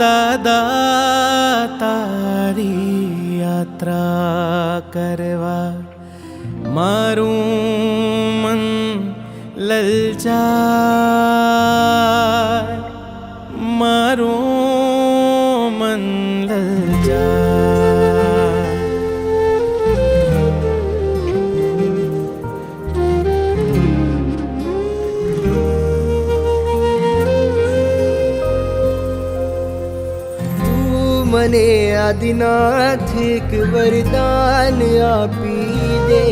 દાદા તારી યાત્રા કરવા મારું મન લલચાય, મારું મન લલચાય. મને આદિનાથ એક વરદાન આપી દે,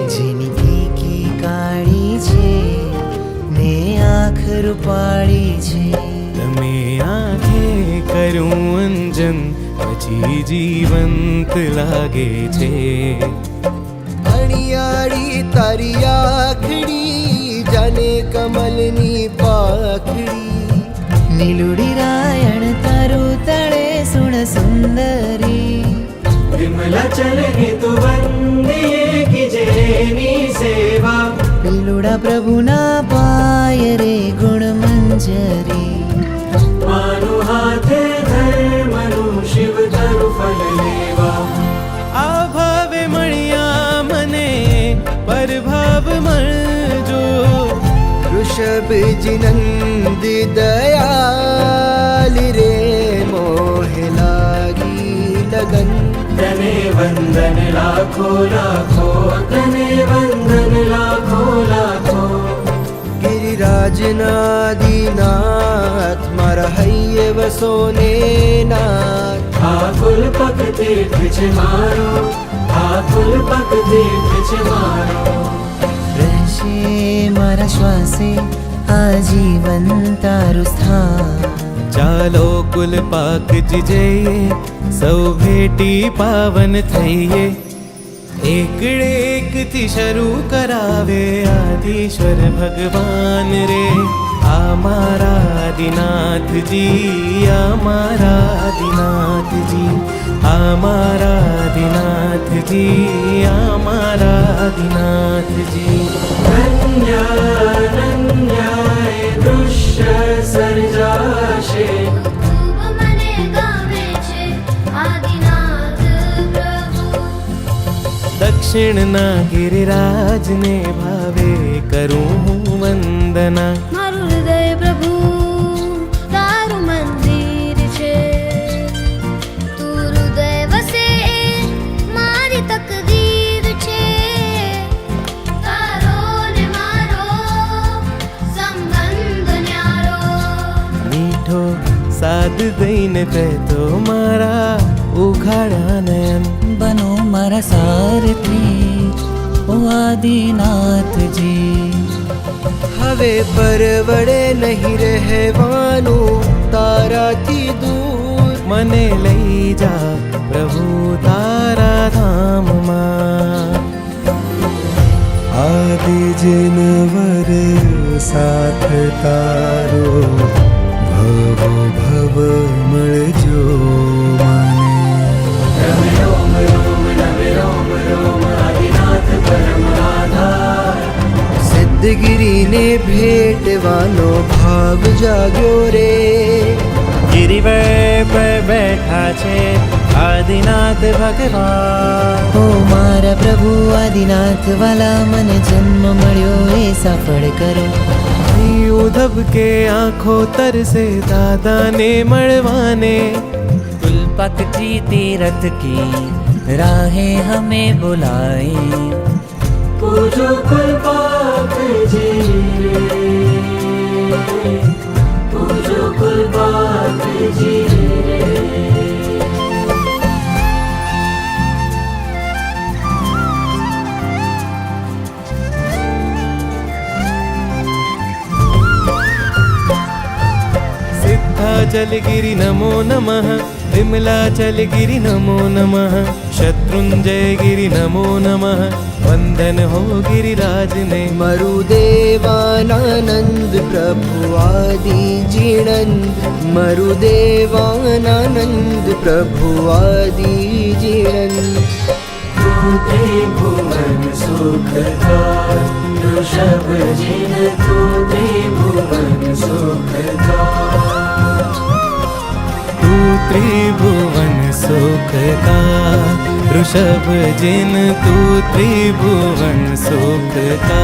જિંદગી કી કાળી છે ને આંખ રૂપાળી છે. તમે આંખે કરું અંજન પછી જીવંત લાગે છે. અણિયાળી તારી આખડી જાને કમલની પાખડી, નીલુડી રાયણ તારું તળે સુણ સુંદરી. विमला चलने तो वंदिए कीजेनी सेवा, નીલુડા પ્રભુના પાય રે ગુણ મંજરી. मानु हाथे धर्मनु शिव धरु फल लेवा. આ ભાવે મળ્યા મને પરભાવ મળજો. ऋषभजी नंद दयाल रे मोह लागी लगन. तने वंदन लाखो लाखो, तने वंदन लाखो लाखो. गिरिराज नादीनाथ मारा हૈયે વસોને નાથ. आकुल पक तीर्थ छे मारो, आकुल पक तीर्थ छे मारो. રહેશે મારા શ્વાસે આજીવન તારું સ્થાન. ચાલો કુલ પાકજી જઈએ, સૌ ભેટી પાવન થઈએ. એકડે એકથી શરૂ કરાવે આદિશ્વર ભગવાન રે. આ મારા આદિનાથજી, આ મારા આદિનાથજી, આ મારા આદિનાથજી, આ મારા આદિનાથજી. धन्यानन्याय दृश्य सर्जाशे, મને ગમે છે આદિનાથ પ્રભુ. દક્ષિણના ગિરિરાજને ભાવે કરું હું વંદના. મારું હૃદય પ્રભુ તારું મંદિર છે, તું હૃદય વસે મારી તકદીર છે. તારો ને મારો સંબંધ ન્યારો, મીઠો સાદ દઈને તે તો મારા ઉઘાડા નયન. બનો મારા સારથી ઓ આદિનાથજી. હવે પરવડે નહીં રહેવાનું તારાથી દૂર. મને લઈ જા પ્રભુ તારા ધામમાં. આદિ જનવર સાથ તારો ભવો ભવ મળજો મને. रमे रोम रोम नवे रोम रोम, आदिनाथ परम आधार. સિદ્ધગીરીને ભેટવાનો ભાવ જાગ્યો રે. ગિરિવર પર બેઠા છે આદિનાથ ભગવાન. ઓ મારા પ્રભુ આદિનાથ વાલા, મને જન્મ મળ્યો એ સફળ કરો. ઉધબ કે આંખો તરસે દાદાને મળવાને. पुलपकजी तीरथ की राहें हमें बुलाई. पूजो कुल पाक जी रे, पूजो कुल पाक जी रे. सिद्धाचलगिरि नमो नमः, विमलाचलगिरि नमो नमः, शत्रुंजयगिरि नमो नमः. वंदन हो गिरिराज ने. मरुदेवानंद प्रभु आदि जीणंद. मरुदेवानंद प्रभु आदि जीणंद. तूते भुवन सुखदार, ऋषभ जिन तूते भुवन सुखदार. का ऋषभ जिन तू त्रिभुवन सुख का।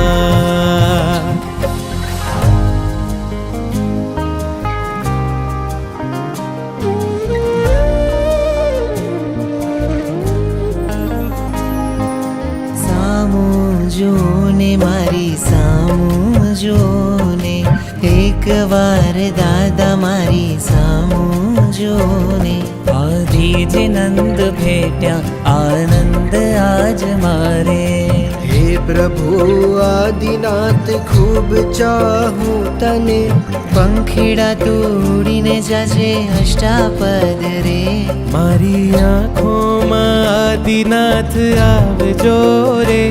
જોને મારી સામું જોને, એક વાર દાદા મારી સામું જોને। આદિજ નંદ ભેટ્યા આનંદ આજ મારે। हे प्रभु आदिनाथ खूब चाहूं तने, પંખીડા તોડીને જાજે અષ્ટાપદ રે। મારી આંખોમાં આદિનાથ આવજો રે।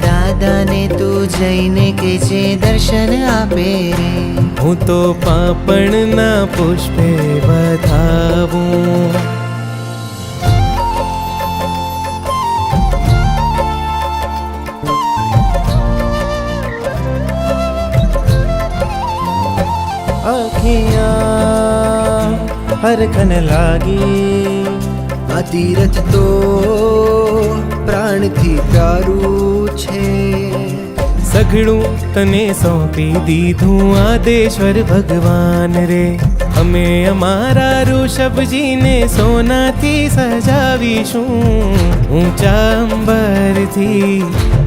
દાદાને તું જઈને કે જે દર્શન આપે રે। હું તો પાપણના પુષ્પે વધાવું। આખિયા હરખન લાગી, આ તીરથ તો પ્રાણથી પ્યારું છે। સઘળું તને સોંપી દીધું આદેશ્વર ભગવાન રે। અમે અમારા ઋષભજીને સોનાથી સજાવીશું। ઊંચા અંબરથી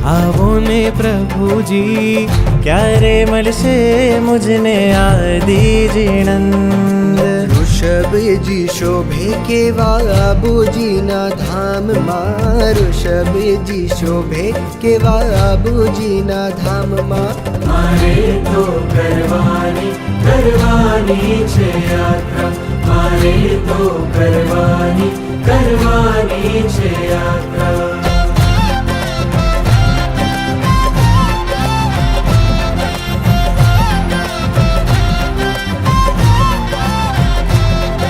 આવો ને પ્રભુજી, ક્યારે મળશે મુજને આદિજ નંદ। ऋषभजी शोभे केवा आबूजीना धामમાં। ऋषभजी शोभे केवा आबूजीના ધામમાં। મારે તો કરવાની છે યાત્રા, મારે તો કરવાની છે યાત્રા।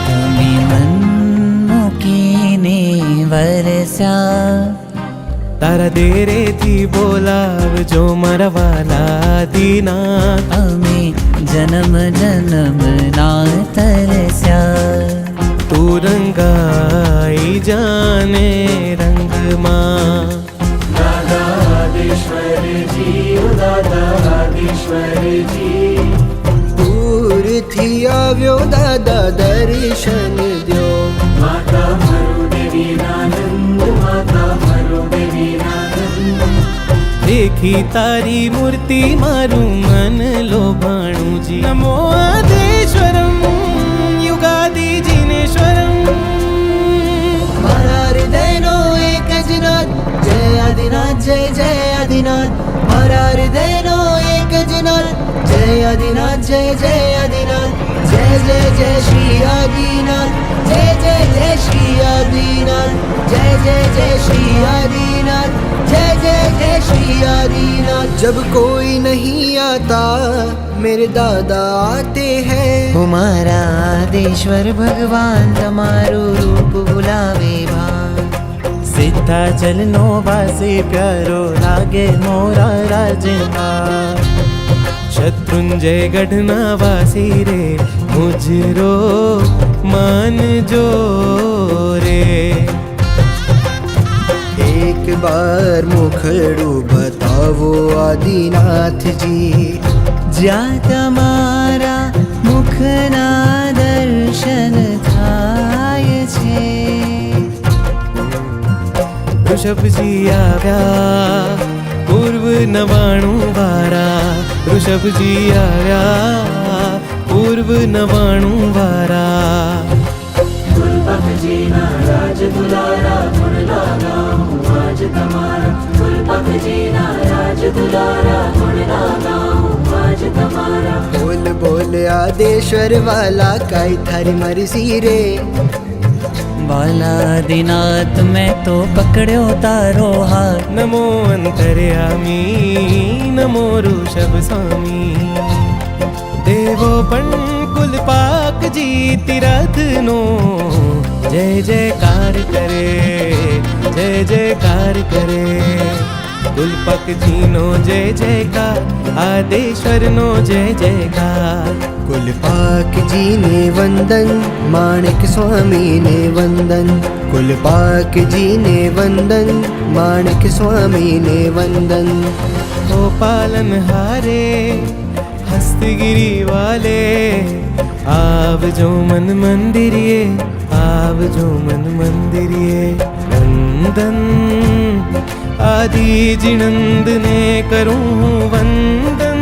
તમે મન મૂકીને વરસ્યા, તારા દેરેથી બોલાવજો મારા વાલા દીનાથ। અમે જન્મ જન્મના તરસ્યા। તું રંગાઈ જાને રંગમાં। દાદા આદેશ્વરજી, ઓ દાદા આદેશ્વરજી। દૂરથી આવ્યો દાદા દર્શન દ્યો। માતા મરુ દેવીના નંદ, માતા મરુ દેવીના નંદ। દેખી તારી મૂર્તિ મારું મન લોભાણું જી। નમો આદેશ્વરમ યુગાદિ જીનેશ્વરમ। મારા હૃદયનો એક જ નાદ, જય આદિનાથ જય જય આદિનાથ। મારા હૃદયનો એક જ નાદ, જય આદિનાથ જય જય આદિનાથ। જય જય જય શ્રી આદિનાથ, જય જય જય શ્રી આદિનાથ। જય જય જય શ્રી આદિનાથ, જય જય જય શ્રી આદિનાથ। जब कोई नहीं आता मेरे दादा आते हैं। મારા આદેશ્વર ભગવાન તમારું રૂપ ભુલાવે ભાન। સિદ્ધાચલનો વાસી પ્યારો લાગે મોરા રાજમાં। શત્રુંજય ગઢના વાસી રે મુજરો માનજો રે। एक बार मुखड़ू बताओ आदिनाथ जी। જ્યાં તમારા મુખના દર્શન થાય છે। ઋષભજી આવ્યા પૂર્વ 99 વારા। ઋષભજી આવ્યા પૂર્વ 99 વારા। ગુલપકજીના રાજ દુલારા ગુણ લાગા હું આજ તમારા। ગુલપકજીના રાજ દુલારા ગુણ લાગા હું આજ તમારા। बोल बोल आदेश्वर वाला काई थारी मर्जी रे। વાલા આદિનાથ મેં તો પકડ્યો તારો હાથ। નમો અંતર્યામી નમો ઋષભ સ્વામી। દેવો પણ કુલપાકજી તીરથનો જય જયકાર કરે, જય જયકાર કરે। કુલપક જીનો જય જયકાર, આદેશ્વરનો જય જયકાર. कुलपाक जी ने वंदन, माणिक स्वामी ने वंदन. कुलपाक जी ने वंदन, माणिक स्वामी ने वंदन. ओ पालनहारे हस्तगिरी वाले, आवजो मन मंदिरिये, आवजो मन मंदिरिये. वंदन आदि जिनंद ने करूं वंदन,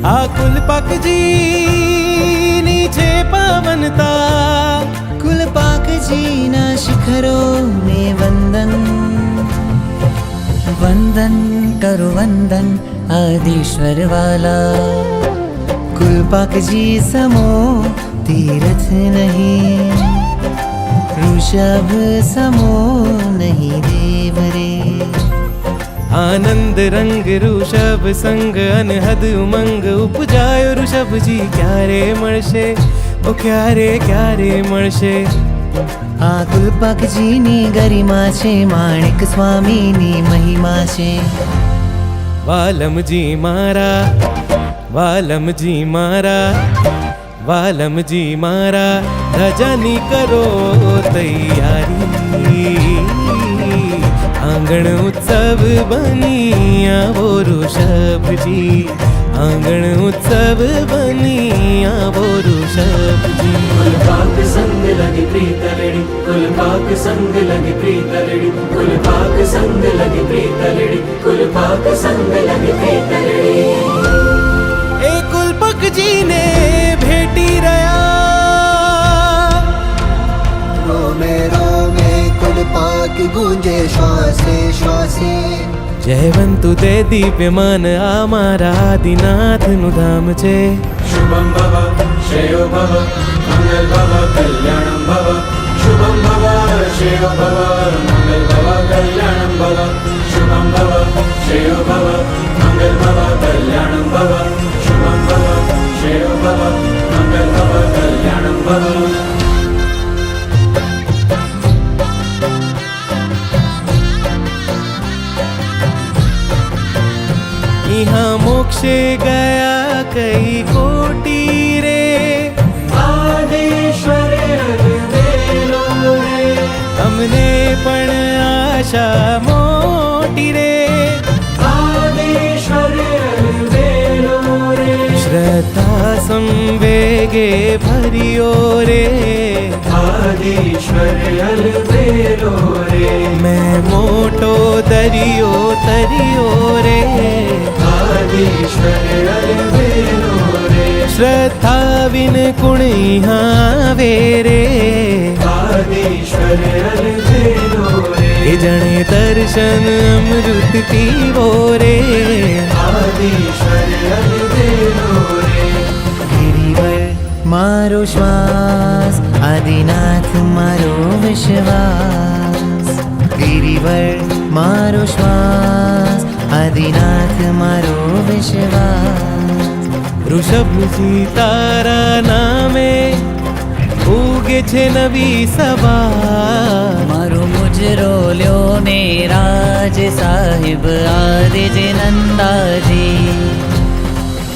आ कुलपक जी नीचे पावनता. कुलपाक जी ना शिखरों में वंदन, वंदन करो वंदन आदिश्वर वाला. कुलपाक जी समो तीरथ नहीं, ऋषभ समो नहीं देव रे. आनंद रंग ऋषभ संग, अनहद उमंग उपजायो ऋषभ जी. क्यारे મળશે ઓ ક્યારે મળશે. આ કુલપાક જીની ગરિમા છે, માણિક સ્વામીની મહિમા છે. વાલમજી મારા, વાલમજી મારા, વાલમજી મારા, ધજાની કરો તૈયારી. આંગણ ઉત્સવ બની આવો ઋષભજી, આંગણ ઉત્સવ બની આવો ऋषभजी. कुलपाक संग लगी प्रीतलड़ी, कुलपाक संग लगी प्रीतलड़ी, कुलपाक संग लगी प्रीतलड़ी, कुलपाक संग लगी प्रीतलड़ी. એ કુલપકજીને ભેટી રહ્યા, रोमे रोमे कुलपाक गूंजे श्वासे श्वासे. જયવંતુ તે દિવ્યમાન આ મારા આદિનાથનું ધામ છે. शुभं भव श्रेयो भव मंगल भव कल्याणं भव. शुभं भव श्रेयो भव मंगल भव कल्याणं भव. शुभं भव श्रेयो भव मंगल भव कल्याणं भव. शुभं भव श्रेयो भव मंगल भव कल्याणं भव. यहाँ मोक्षे गया कई कोटि रे, आदेश्वर अलबेलो रे. हमने पण आशा मोटी रे. आदेश्वर अलबेलो रे. श्रद्धा संवेगे भरियो रे, आदेश्वर अलबेलो रे. मैं मोटो दरियो तरियो रे. आदेश्वर अलबेलो रे. श्रद्धा विन कुण यहाँ वेरे. आदेश्वर अलबेलो रे. ए जणे दर्शन अमृत पीवो रे. आदेश्वर अलबेलो रे. गिरिवर मारो श्वास, आदिनाथ मारो विश्वास. गिरिवर मारो श्वास, आदिनाथ मारो विश्वास. ऋषभजी तारा नामे ઉગે છે નવી સવાર. મારો મુજરો લ્યો ને રાજ સાહેબ આદિજ નંદાજી.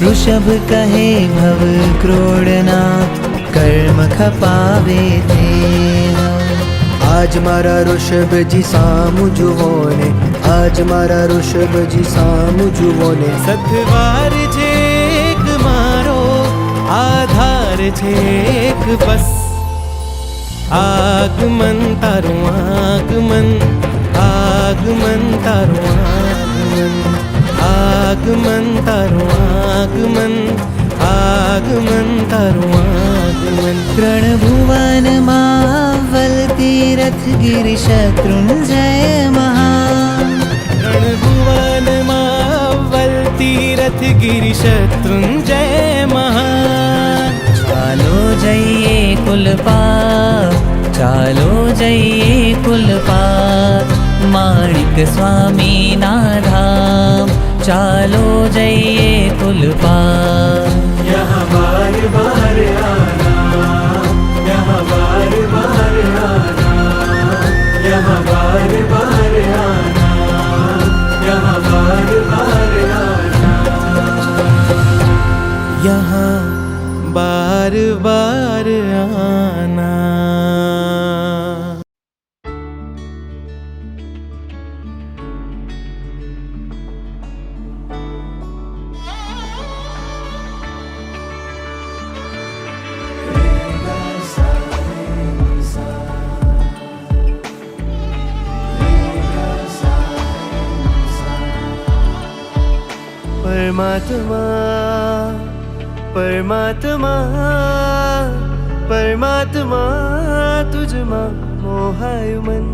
ऋषभ कहे भव क्रोड़ना, कर्म खपावे देवा. आज मारा ऋषभ जी सामु जुवो ने, आज मारा ऋषभ जी सामु जुवो ने. સથવાર છે એક મારો, આધાર છે એક બસ. આગમન તારું આગમન, આગમન તારું આગમન, આગમન તારું આગમન, આગમન તારું આગમન. ત્રણ ભુવનમાં અવ્વલ તીરથ ગિરિ શત્રુંજય મહા. રણ ભુવનમાં અવ્વલ તીરથ ગિરિ શત્રુંજય મહાન. ચાલો જઈએ કુલપાક, ચાલો જઈએ કુલપાક. માણિક સ્વામીના ધામ, ચાલો જઈએ કુલપાક. यहाँ बार बार आना, यहाँ बार बार आना, यहाँ बार बार आना. यहाँ बार बार आना। परमात्मा परमात्मा परमात्मा तुझमा मोहायु मन।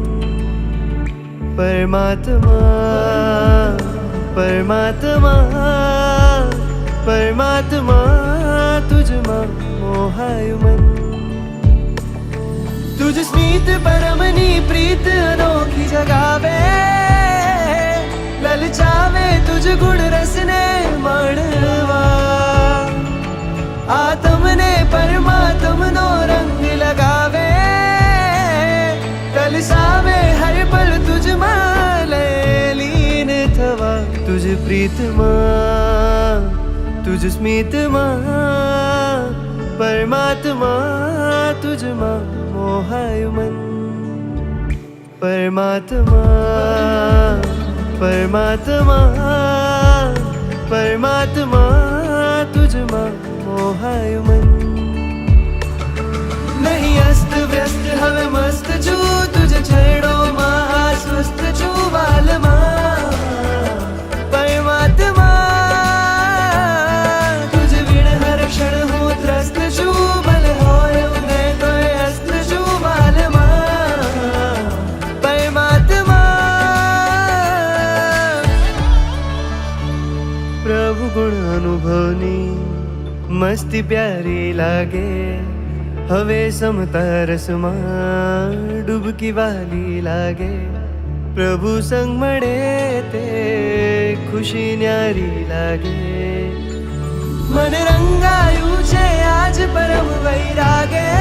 परमात्मा परमात्मा परमात्मा तुझमा मोहायु मन। तुझ स्मित परमनी प्रीत अनोखी जगावे, ललचावे तुझ गुण रसने माणवा। आत्म ने परमात्म नो रंग लगावे, तलसावे हर पल तुझ माले लीन थवा। तुझ प्रीतमा तुझ स्मितमा परमात्मा तुझमा मोहायु मन। परमात्मा परमात्मा परमात्मा तुझमा मोहायु मन। नहीं अस्त व्यस्त हवे मस्त छू, तुझे छेड़ो मा आश्वस्त छू बालमा। परमात्मा तुझ विण हर क्षण हूँ त्रस्त छू, भले होय उदय तो अस्त छू बालमा। परमात्मा प्रभु गुण अनुभवनी मस्ती प्यारी लागे। हवे समता रसमा डुबकी वाली लागे। प्रभु संग मळे ते खुशी न्यारी लागे। मन रंगायु छे आज परम वैरागे,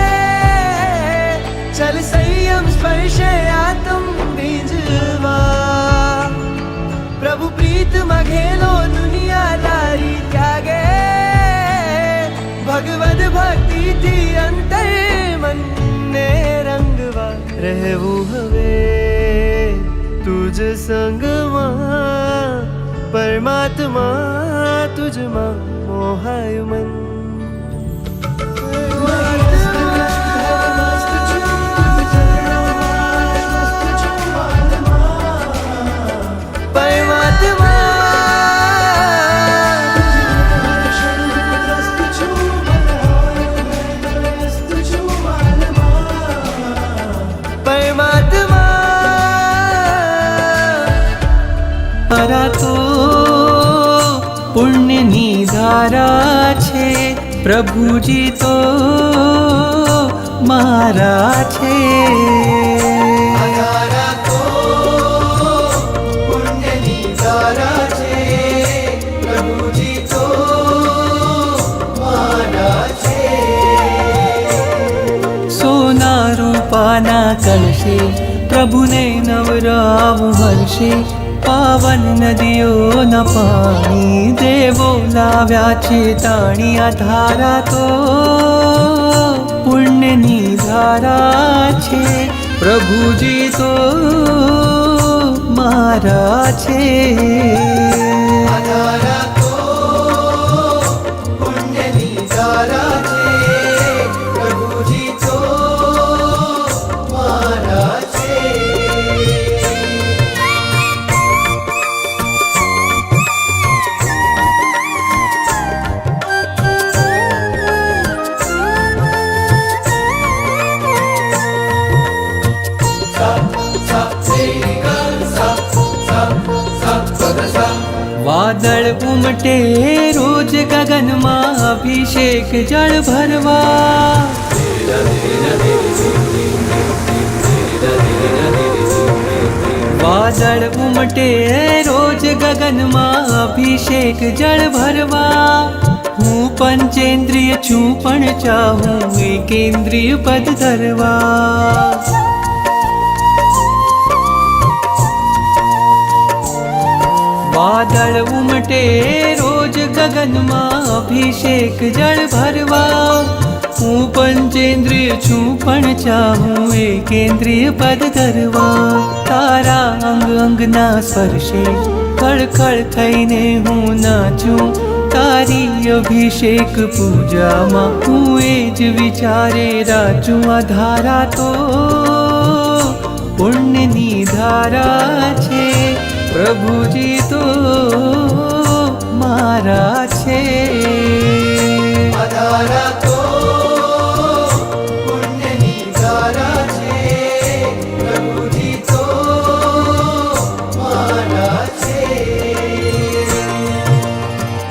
चल संयम स्पर्शे आत्म बीजवा। प्रभु प्रीत मघेलो दुनिया दारी त्यागे, भगवद भक्ति थी अंतर मन ने रंगवा। रहवू हवे तुझ संगमा, परमात्मा तुझमा मोहायु मन। परमात्मा परमात्मा मारा तो पुण्यनी धारा छे, प्रभुजी तो मारा छे। धारा तो पुण्यनी धारा छे, प्रभुजी तो मारा छे। सोना रूपाना कलशे प्रभुने नवराव हर्षे। पावन नदियों न पाणी देवो लाव्या छे ताणी। आ धारा तो पुण्यनी धारा छे, प्रभुजी तो मारा छे। धारा तो पुण्यनी धारा छे, प्रभुजी तो मारा छे। वादळ उमटे रोज गगन में अभिषेक जल भरवा। वादळ उमटे रोज गगन में अभिषेक जल भरवा। हूँ पंचेन्द्रिय छू पण चाहूँ एकेन्द्रिय पद धरवा। वादळ उमटे रोज રોજ ગગનમાં અભિષેક જળ ભરવા હું પંચેન્દ્રિય છું પણ ચાહું એકેન્દ્રિય પદ ધરવા તારા અંગ અંગના સ્પર્શે ખળખળ થઈને હું નાચું તારી અભિષેક પૂજામાં હું એ જ વિચારે રાજું આ ધારા તો પુણ્યની ધારા છે પ્રભુજી તો મારા છે આ ધારા તો પુણ્યની ધારા છે પ્રભુજી તો મારા છે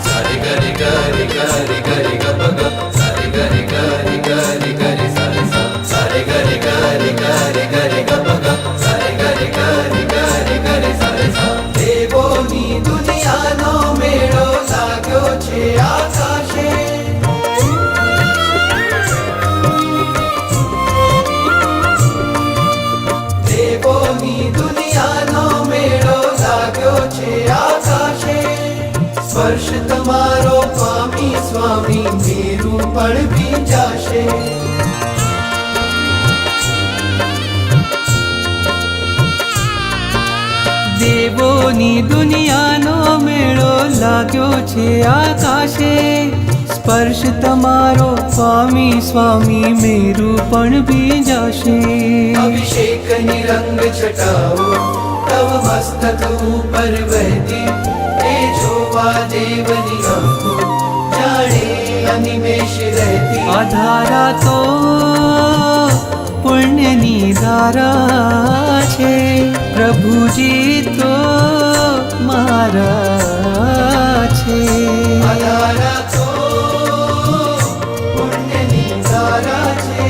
सारे गरे गरे गरे गरे ग ग सारे गरे गरे गरे गरे सारे सा सारे गरे गरे गरे गरे ग ग सारे गरे गरे गरे गरे सारे सा દેવોની દુનિયાનો મેળો લાગ્યો છે આકાશે દેવોની દુનિયાનો મેળો લાગ્યો છે આકાશે સ્પર્શ તમારો પામી સ્વામી મેરું પણ ભીંજાશે દેવોની દુનિયાનો મેળો લાગ્યો છે આકાશે સ્પર્શ તમારો સ્વામી સ્વામી મેરું પણ ભીંજાશે અભિષેકની રંગ છટાઓ તવ મસ્તક ઉપર વહેતી એ જોવા દેવની આંખો જાણે અનિમેષ રહેતી આ ધારા તો પુણ્યની ધારા છે પ્રભુજી તો મારા છે આ ધારા તો પુણ્યની ધારા છે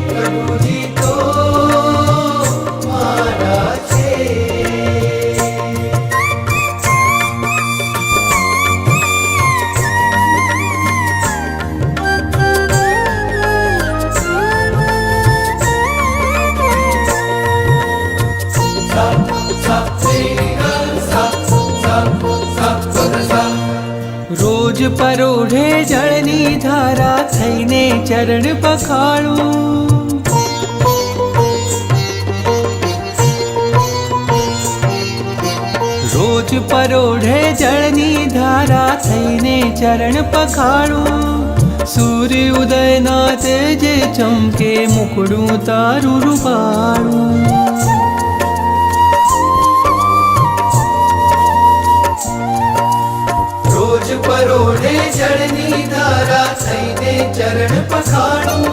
પ્રભુજી તો મારા છે રોજ પરોઢે જળની ધારા થઈને ચરણ પખાડું રોજ પરોઢે જળની ધારા થઈને ચરણ પખાડું સૂર્ય ઉદયના તેજે ચમકે મુકડું તારું રૂપાળું રોજ પરોઢે જળની ધારા થઈને ચરણ પખાડું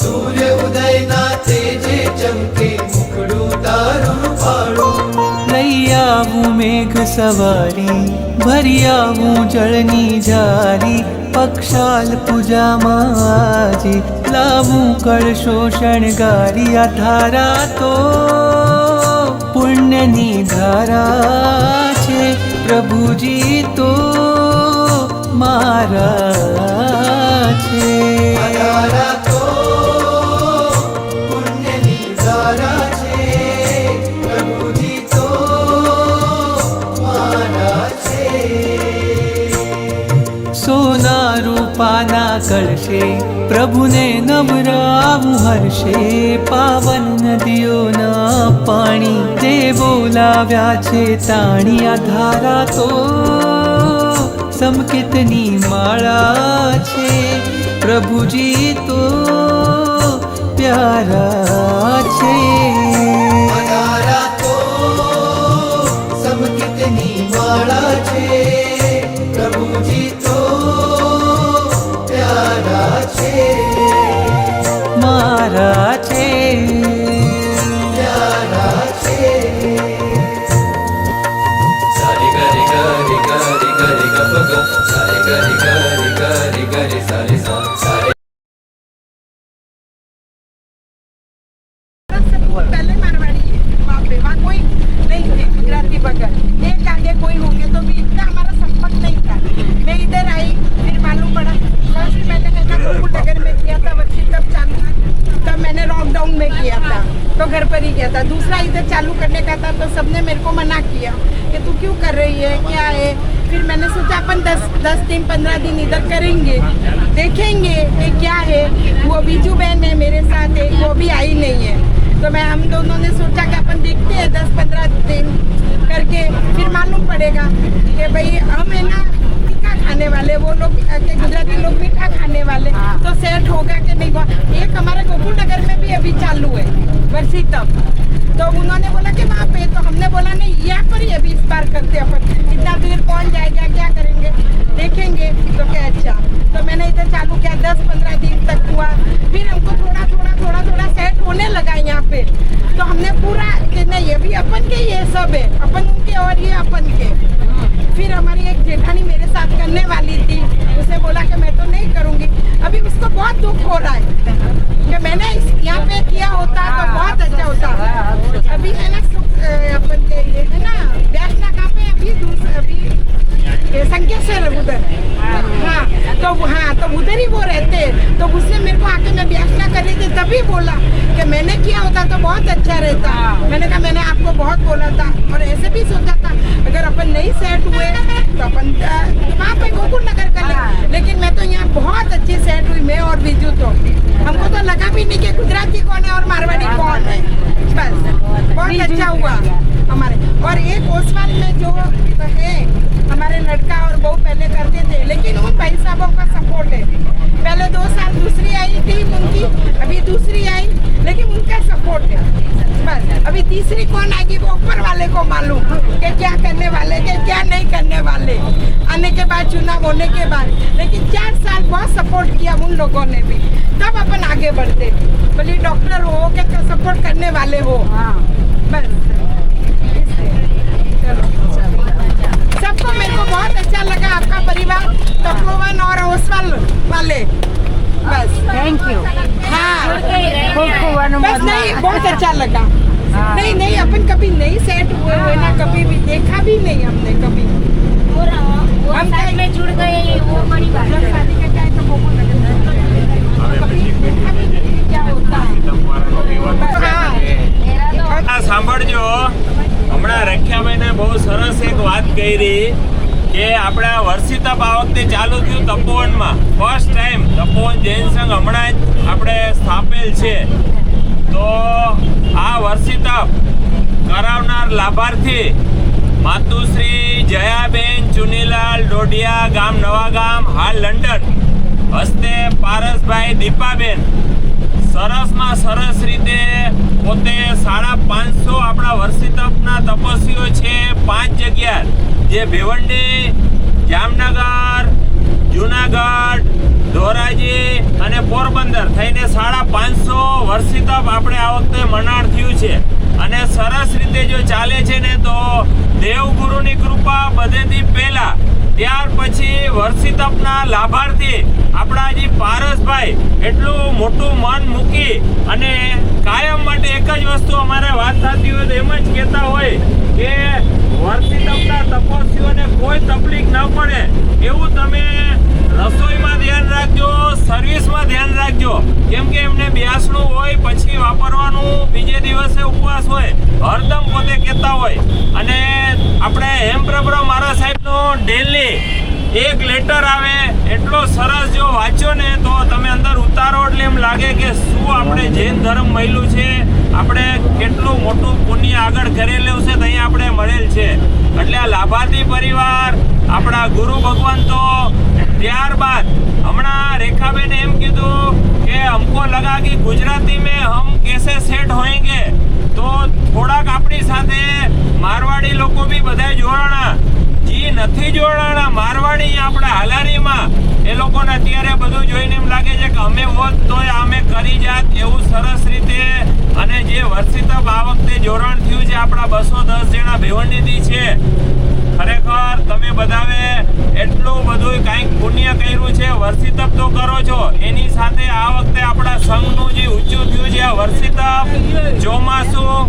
સૂર્ય ઉદયના તેજે ચમકે મુખડું તારું પાડું લઈ આવું મેઘ સવારી ભરી આવું જળની જારી પક્ષાલ પૂજામાં આજે લાવું કળશો શણગારી આ ધારા તો પુણ્યની ધારા છે પ્રભુજી તો મારા છે આ ધારા તો પુણ્યની ધારા છે પ્રભુજી તો મારા છે સોના રૂપાના કળશે પ્રભુને નવરાવું હર્ષે પાવન નદીઓના પાણી દેવો લાવ્યા છે તાણી આ ધારા તો સમકિતની માળા છે પ્રભુજી તો પ્યારા છે આ ધારા તો સમકિતની માળા છે પ્રભુજી તો પ્યારા છે મારા છે પ્યારા છે सारे गरे गरे गरे गरे ग ग सारे गरे गरे गरे गरे सारे सा सारे पहले मारवाड़ी है वहाँ पे वहाँ कोई नहीं थे गुजराती बगल एक आगे कोई होंगे तो भी इतना हमारा संपर्क नहीं था मैं इधर आई फिर मालूम पड़ा फर्स्ट मैंने गोकुल नगर में किया था वर्षी तब चालू तब मैंने लॉकडाउन में किया था तो घर पर ही किया था दूसरा इधर चालू करने का था तो सबने मेरे को मना किया कि तू क्यों कर रही है क्या है फिर मैंने सोचा अपन 10 दिन 15 दिन इधर करेंगे, देखेंगे कि क्या है। वो बीजू बहन है मेरे साथ, एक वो भी आई नहीं है, तो हम दोनों ने सोचा कि अपन देखते हैं 10-15 दिन करके, फिर मालूम पड़ेगा कि भाई हम है ना तीखा खाने वाले, वो लोग के गुजराती लोग मीठा खाने वाले, तो सेट होगा कि नहीं होगा। एक हमारे गोकुल नगर में भी अभी चालू है वर्षी तब, तो उन्होंने बोला कि वहाँ पे, तो हमने बोला नहीं यहाँ पर ही अभी इस बार करते अपन, इतना दूर कौन जाएगा, क्या करेंगे, देखेंगे। तो क्या अच्छा, तो मैंने इधर चालू किया, 10-15 दिन तक हुआ, फिर हमको थोड़ा सेट होने लगा यहाँ पे, तो हमने पूरा कि नहीं ये भी अपन के ये सब है, अपन उनके और ये अपन के। फिर हमारी एक जेठानी मेरे साथ करने वाली थी, उसे बोला कि मैं तो नहीं करूँगी। अभी उसको बहुत दुख हो रहा है कि मैंने यहाँ पे किया होता तो बहुत अच्छा होता। अभी है ना अपन के ये है ना बैठना कहाँ पे अभी संकेश्वर उधर, हाँ तो उधर ही वो रहते हैं। तो उसने मेरे को आके मैं बैठना कर रही थी तभी बोला कि मैंने किया होता तो बहुत अच्छा रहता। मैंने कहा मैंने आपको बहुत बोला था, और ऐसे भी सोचा था अगर अपन नहीं सेट हुए तो अपन वहाँ पे गोकुल नगर कर ले, लेकिन मैं तो यहाँ बहुत अच्छी सेट हुई, मैं और बीजू। तो हमको तो लगा भी नहीं कि गुजराती कौन है और मारवाड़ी कौन है, बस बहुत अच्छा हुआ हमारे। और एक ओसवाल में जो है हमारे लड़का और बहू पहले करते थे, लेकिन उन भाई साहबों का सपोर्ट है। पहले 2 साल दूसरी आई थी उनकी, अभी दूसरी आई, लेकिन उनका सपोर्ट है बस। अभी तीसरी कौन आएगी वो ऊपर वाले को मालूम कि क्या करने वाले के क्या नहीं करने वाले, आने के बाद चुनाव होने के बाद। लेकिन 4 साल बहुत सपोर्ट किया उन लोगों ने भी, तब अपन आगे बढ़ते। भले डॉक्टर हो कि सपोर्ट करने वाले हो, बस सबको मेरे को बहुत अच्छा लगा आपका परिवार, तपोवन और ओसवाल वाले, बस थैंक यू। हाँ बस नहीं बहुत अच्छा लगा। नहीं अपन कभी नहीं सेट हुए ना, कभी भी देखा भी नहीं हमने कभी। हम साथ में जुड़ गए, वो बड़ी बात है। शादी का क्या है तो गोकुल नगर कभी देखा भी नहीं क्या होता है। સાંભળજો, હમણાં રખ્યાભાઈને બહુ સરસ એક વાત કરી કે આપણા વર્ષિતપ આ વખતે ચાલુ થયું તપોવનમાં, ફર્સ્ટ ટાઈમ તપોવન જૈન સંઘ હમણાં જ આપણે સ્થાપેલ છે। તો આ વર્ષિતપ કરાવનાર લાભાર્થી માતુશ્રી જયાબેન ચુનીલાલ ડોડિયા, ગામ નવાગામ, હાલ લંડન, હસ્તે પારસભાઈ દીપાબેન સરસમાં સરસ રીતે પોતે 550 આપણા વર્ષિતપના તપસ્વીઓ છે 5 જગ્યા, જે ભિવંડી, જામનગર, જુનાગઢ, ધોરાજી અને પોરબંદર થઈને 550 વર્ષિતપ આપણે આ વખતે મનાણ થયું છે। અને સરસ રીતે જો ચાલે છે ને તો દેવગુરુની કૃપા બધેથી પહેલા, ત્યાર પછી વર્ષિતપના લાભાર્થી આપણા જે પારસભાઈ એટલું મોટું મન મૂકી અને કાયમ માટે એક જ વસ્તુ અમારે વાત થતી હોય તો એમ જ કહેતા હોય કે વર્ષિતપના તપસ્વીઓને કોઈ તકલીફ ન પડે એવું તમે રસોઈમાં ધ્યાન રાખજો, સર્વિસમાં ધ્યાન રાખજો, કેમ કે એમને બ્યાસનું હોય પછી વાપરવાનું, બીજે દિવસે ઉપવાસ હોય, હરદમ પોતે કહેતા હોય। અને આપણે હેમપ્રભુ મારા સાહેબનો ડેલી એક લેટર આવે, એટલો સરસ જો વાંચ્યો ને તો તમે અંદર ઉતારો એટલે એમ લાગે કે શું આપણે જૈન ધર્મ મળ્યું છે, આપણે કેટલું મોટું પુણ્ય આગળ કરેલું છે તો અહીંયા આપણે મળેલ છે। એટલે આ લાભાર્થી પરિવાર, આપણા ગુરુ ભગવંતો, ત્યારબાદ હમણાં રેખાબેને એમ કીધું કે हमको लगा कि गुजराती में हम कैसे सेट होएंगे, तो થોડાક આપણી સાથે મારવાડી લોકો બી બધા જોડાણા, જે નથી જોડાણા મારવાડી આપણા હાલારીમાં, એ લોકોને અત્યારે બધું જોઈને એમ લાગે છે કે અમે હોત તોય અમે કરી જાત એવું સરસ રીતે। અને જે વર્ષિતપ આ વખતે જોડાણ થયું છે આપણા 210 જણા ભિવંડીથી છે। ખરેખર તમે બધાએ એટલું બધું કંઈક પુણ્ય કર્યું છે, વર્ષિતપ તો કરો છો, એની સાથે આ વખતે આપણા સંઘનું જે ઊંચું થયું છે આ વર્ષિતપ, ચોમાસું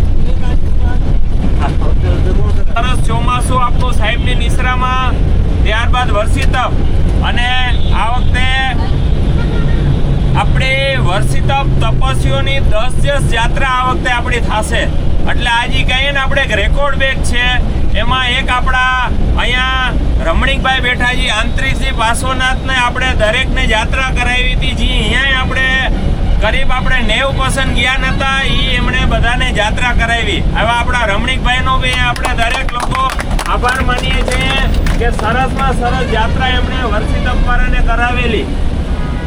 સરસ ચોમાસું આપણું સાહેબની નિશ્રામાં, ત્યારબાદ વર્ષિતપ, અને આ વખતે આપણી વર્ષિતપ તપસ્વીઓની 10 દિવસ યાત્રા આ વખતે આપણી થશે। એટલે આજે કહીએ ને આપણે એક રેકોર્ડ બેક છે એમાં એક આપણા અહીંયા રમણીકભાઈ બેઠા છે, આંતરિકજી પાર્શ્વનાથને આપણે દરેકને યાત્રા કરાવી હતી. જે અહીંયા આપણે કરીબ આપણે 90% ગયા નતા, એમણે બધાને યાત્રા કરાવી. હવે આપણા રમણીકભાઈનો બી આપણે દરેક લોકો આભાર માનીએ છીએ કે સરસમાં સરસ યાત્રા એમણે વર્ષી તપવારાને કરાવેલી.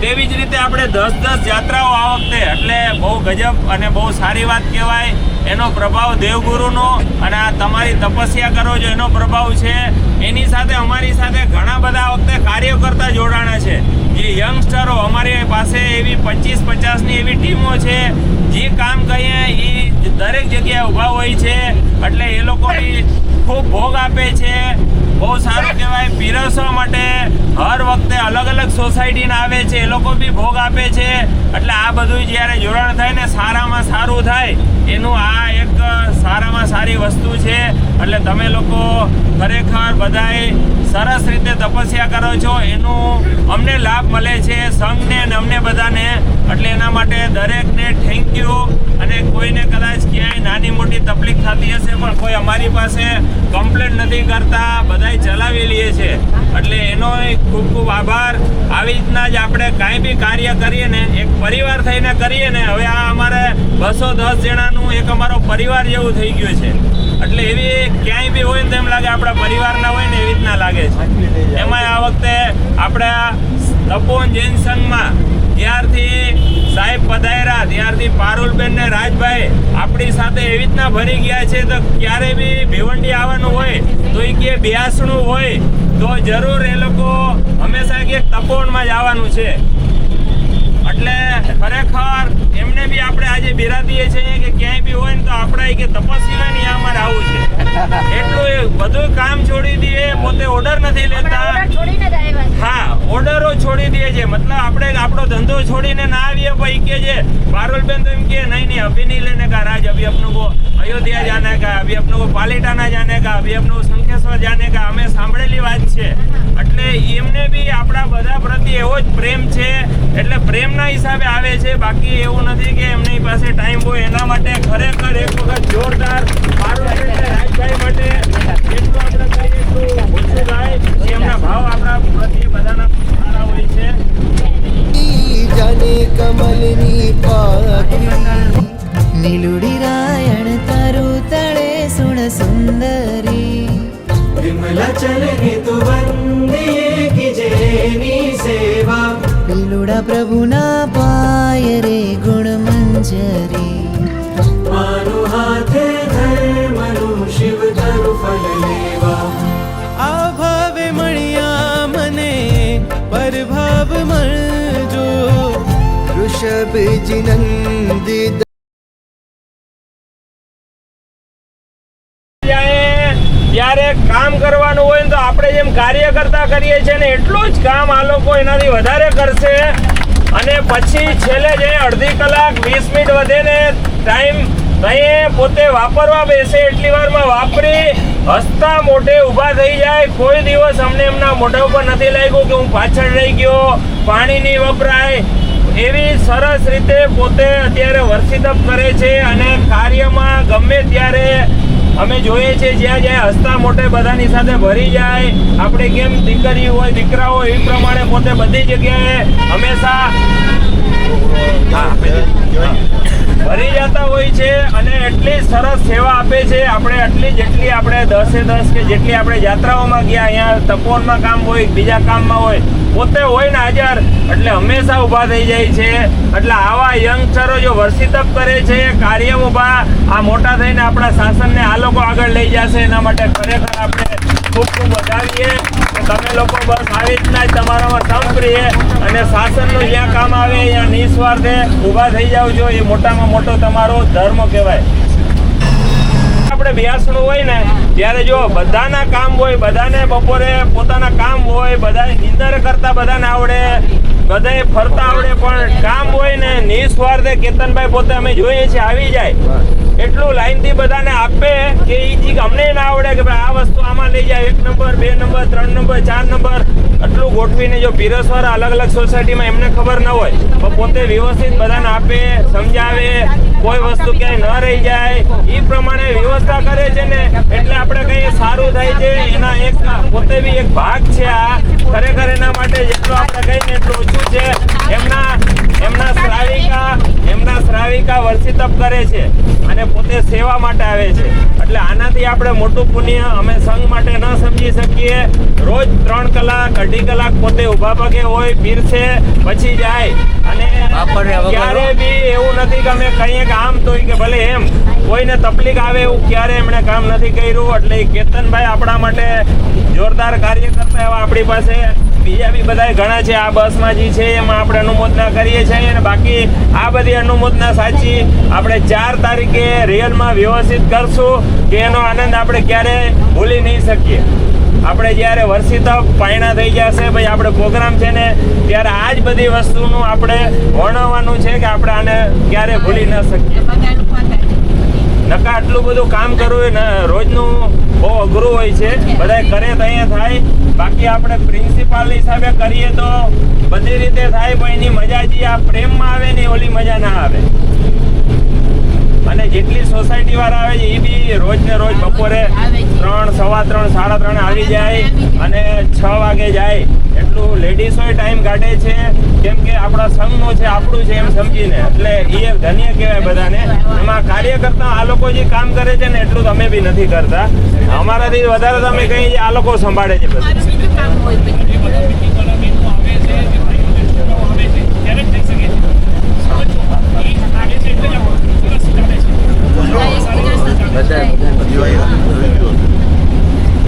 તેવી જ રીતે આપણે 10 યાત્રાઓ આ વખતે, એટલે બહુ ગજબ અને બહુ સારી વાત કહેવાય. એનો પ્રભાવ દેવગુરુનો અને આ તમારી તપસ્યા કરો છો એનો પ્રભાવ છે. એની સાથે અમારી સાથે ઘણા બધા આ વખતે કાર્યકર્તા જોડાણા છે. જે યંગસ્ટરો અમારી પાસે એવી 25-50ની એવી ટીમો છે, જે કામ કહીએ એ દરેક જગ્યાએ ઊભા હોય છે. એટલે એ લોકો બી ખૂબ ભોગ આપે છે. બહુ સારું કહેવાય. પીરસવા માટે હર વખતે અલગ અલગ સોસાયટીના આવે છે, એ લોકો બી ભોગ આપે છે. એટલે આ બધું જ્યારે જોડાણ થાય ને સારામાં સારું થાય, એનું આ એક સારામાં સારી વસ્તુ છે. એટલે તમે લોકો ખરેખર બધાએ સરસ રીતે તપસ્યા કરો છો, એનું અમને લાભ મળે છે, સંઘને અને અમને બધાને. એટલે એના માટે દરેકને થેન્ક યુ. અને કોઈને કદાચ ક્યાંય નાની મોટી તકલીફ થતી હશે પણ કોઈ અમારી પાસે કમ્પ્લેન નથી કરતા, બધાય ચલાવી લઈએ છે. એટલે એનો ખૂબ ખૂબ આભાર. આવી રીતના જ આપણે કાંઈ બી કાર્ય કરીએ ને એક પરિવાર થઈને કરીએ ને. હવે આ અમારે 210 જણાનું એક અમારો પરિવાર જેવું થઈ ગયું છે. એટલે એવી ક્યાંય બી હોય ને તેમ લાગે આપણા પરિવારના હોય ને એવી રીતના લાગે છે. એમાં આ વખતે આપણે તપોવન જૈન સંઘમાં ત્યારથી સાહેબ પધાર્યા ત્યારથી પારુલબેન ને રાજભાઈ આપણી સાથે એવી રીતના ભરી ગયા છે. તો ક્યારે બી ભિવંડી આવવાનું હોય તો એ કે બેસણું હોય તો જરૂર એ લોકો હંમેશા કે તપોવનમાં જ આવવાનું છે. એટલે ખરેખર એમને બી આપણે આજે બિરાદીએ છીએ કે ક્યાંય બી હોય ને તો આપણે કે તપસ્યા ની અમારે આવું છે. એટલું બધું કામ છોડી દઈએ, પોતે ઓર્ડર નથી લેતા. હા, ઓર્ડરો છોડી દે છે. મતલબ આપણે આપણો ધંધો છોડીને ના આવીએ ભાઈ કે છે पारुलबेन तो इनके नहीं अभी नहीं लेने का राज, अभी अपनों को अयोध्या जाने का, अभी अपनों को पालीटाना जाने का, अभी अपनों को शंखेश्वर जाने का અમે સાંભળેલી વાત છે. એટલે એમને બી આપણા બધા પ્રત્યે એવો જ પ્રેમ છે. એટલે પ્રેમના હિસાબે આવે છે, બાકી એવું નથી કે એમની પાસે ટાઈમ હોય. એના માટે ખરેખર એક વખત જોરદાર પારુલબેન રાજભાઈ માટે જેટલું આપણે કહીએ એટલું ઓછું થાય. એમના ભાવ આપણા પ્રત્યે બધાના સારા હોય છે. जाने कमलनी पाखी નીલુડી રાયણ તારું તળે સુણ સુંદરી विमला चलने तु वंदिए की जेनी सेवा લીલુડા પ્રભુના પાય રે ગુણ મંજરી मानु हाथे धर्मनु शिव तरु फल लेवा आ भावे मणिया मने परभाव मळजो ऋषभ जिनंदित ત્યારે કામ કરવાનું હોય ને તો આપણે જેમ કાર્યકર્તા કરીએ છીએ ને એટલું જ કામ આ લોકો એનાથી વધારે કરશે. અને પછી છેલ્લે જે અડધી કલાક 20 મિનિટ વધે ને ટાઈમ અહીં પોતે વાપરવા બેસે એટલી વારમાં વાપરી હસતા મોઢે ઊભા થઈ જાય. કોઈ દિવસ અમને એમના મોઢા ઉપર નથી લાગ્યું કે હું પાછળ રહી ગયો, પાણી નહીં વપરાય. એવી સરસ રીતે પોતે અત્યારે વર્ષી તપ કરે છે. અને કાર્યમાં ગમે ત્યારે અમે જોઈએ છીએ જ્યાં જ્યાં હસતા મોઢે બધાની સાથે ભરી જાય. આપણે કેમ દીકરી હોય દીકરા હોય એ પ્રમાણે પોતે બધી જગ્યાએ હંમેશા ભરી જતા હોય છે. અને એટલી સરસ સેવા આપે છે. આપણે એટલી જેટલી આપણે 10 કે જેટલી આપણે યાત્રાઓમાં ગયા, અહીંયા તપોવનમાં કામ હોય, બીજા કામમાં હોય, પોતે હોય ને હાજર, એટલે હંમેશા ઊભા થઈ જાય છે. એટલે આવા યંગસ્ટરો જો વર્ષી તપ કરે છે, કાર્ય ઊભા આ મોટા થઈને આપણા શાસનને આ લોકો આગળ લઈ જશે. એના માટે ખરેખર આપણે ખૂબ ખૂબ વધાવીએ કે તમે લોકો બસ આવી રીતના જ તમારામાં સંપ રહીએ અને શાસનનું જ્યાં કામ આવે ત્યાં નિસ્વાર્થે ઊભા થઈ જાવ છો. એ મોટામાં મોટો તમારો ધર્મ કહેવાય. આપણે બેસણું હોય ને ત્યારે જો બધાના કામ હોય, બધાને બપોરે પોતાના કામ હોય, બધાને નિંદર કરતા બધાને આવડે, બધાએ ફરતા આવડે, પણ કામ હોય ને નિસ્વાર્થે કેતનભાઈ પોતે અમે જોઈએ છીએ આવી જાય. એટલું લાઈનથી બધાને આપે કે એ ચીજ અમને ના આવડે કે ભાઈ આ વસ્તુ આમાં લઈ જાય, 1 નંબર 2 નંબર 3 નંબર 4 નંબર એટલું ગોઠવીને જો પીરસવાળા અલગ અલગ સોસાયટીમાં એમને ખબર ન હોય તો પોતે વ્યવસ્થિત બધાને આપે, સમજાવે. કોઈ વસ્તુ ક્યાંય ન રહી જાય એ પ્રમાણે વ્યવસ્થા કરે છે ને, એટલે આપણે કઈ સારું થાય છે. એના એક પોતે બી એક ભાગ છે આ. ખરેખર એના માટે જેટલું આપણે કહીએ ને એટલું ઓછું છે. એમના શ્રાવિકા વર્ષી તપ કરે છે અને પોતે સેવા માટે આવે છે. એટલે આનાથી આપણે મોટું પુણ્ય અમે સંઘ માટે ન સમજી શકીએ. રોજ 3 કલાક 2.5 કલાક પોતે ઊભા પગે હોય, પીરસે, પછી જાય. અને ક્યારે બી એવું નથી કે અમે કહીએ કે આમ તો કે ભલે એમ કોઈને તકલીફ આવે એવું ક્યારે એમણે કામ નથી કર્યું. એટલે કેતનભાઈ આપણા માટે જોરદાર કાર્ય કરતા એવા આપણી પાસે બીજા બી બધા ઘણા છે. આ બસમાં જે છે એમાં આપણે અનુમોદના કરીએ છીએ. અને બાકી આ બધી અનુમોદના સાચી આપણે 4 તારીખે રિયલમાં વ્યવસ્થિત કરશું કે એનો આનંદ આપણે ક્યારે ભૂલી નહીં શકીએ. આપણે જ્યારે વર્ષિત પાયણા થઈ જશે ભાઈ આપણે પ્રોગ્રામ છે ને, ત્યારે આ જ બધી વસ્તુનું આપણે વર્ણવવાનું છે કે આપણે આને ક્યારે ભૂલી ન શકીએ. નકા આટલું બધું કામ કરવું ને રોજનું બહુ અઘરું હોય છે. બધા કરે તો અહીંયા થાય, બાકી આપણે પ્રિન્સિપાલ હિસાબે કરીએ તો બધી રીતે થાય. પણ એની મજા જે આ પ્રેમમાં આવે ને ઓલી મજા ના આવે. અને જેટલી સોસાયટી વાળા આવે છે એ બી રોજ ને રોજ બપોરે 3, 3:15, 3:30 આવી જાય અને 6 વાગે જાય. એટલું લેડીઝોય ટાઈમ કાઢે છે, કેમ કે આપણા સંઘનું છે, આપણું છે એમ સમજીને. એટલે એ ધન્ય કહેવાય બધાને. એમાં કાર્ય કરતા આ લોકો જે કામ કરે છે ને એટલું તો અમે બી નથી કરતા. અમારાથી વધારે તો અમે કહીએ આ લોકો સંભાળે છે બધું.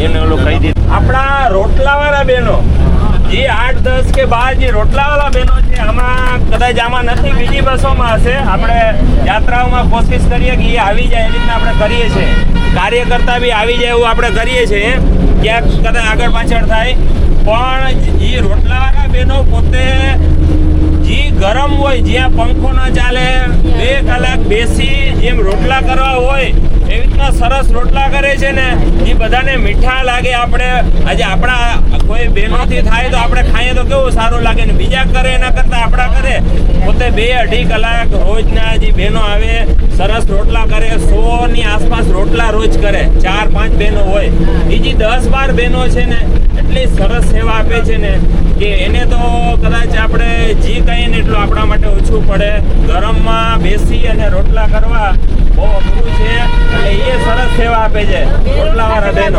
એને ઓલું કહી દીધું. આપણા રોટલાવાળા બહેનો જે 8, 10 કે 12 જે રોટલાવાળા બહેનો છે, આમાં કદાચ આમાં નથી, બીજી બસોમાં હશે. આપણે યાત્રાઓમાં કોશિશ કરીએ કે એ આવી જાય એ રીતના આપણે કરીએ છીએ. કાર્યકર્તા બી આવી જાય એવું આપણે કરીએ છીએ. ક્યાંક કદાચ આગળ પાછળ થાય, પણ જે રોટલાવાળા બહેનો પોતે જે ગરમ હોય, જ્યાં પંખો ન ચાલે, 2 કલાક બેસી જેમ રોટલા કરવા હોય એવી રીતના સરસ રોટલા કરે છે ને, એ બધાને મીઠા લાગે. આપણે આજે આપણા કોઈ બહેનોથી થાય તો આપણે ખાઈએ તો કેવું સારું લાગે ને, બીજા કરે એના કરતા આપણા કરે. પોતે 2-2.5 કલાક રોજના જે બહેનો આવે સરસ રોટલા કરે. 100 ની આસપાસ રોટલા રોજ કરે. 4-5 બહેનો હોય. એ જે 10-12 બહેનો છે ને એટલી સરસ સેવા આપે છે ને કે એને તો કદાચ આપણે જે કહીએ ને એટલું આપણા માટે ઓછું પડે. ગરમમાં બેસી અને રોટલા કરવા બહુ અઘરું છે. એટલે એ સરસ સેવા આપે છે રોટલાવાળા બહેનો.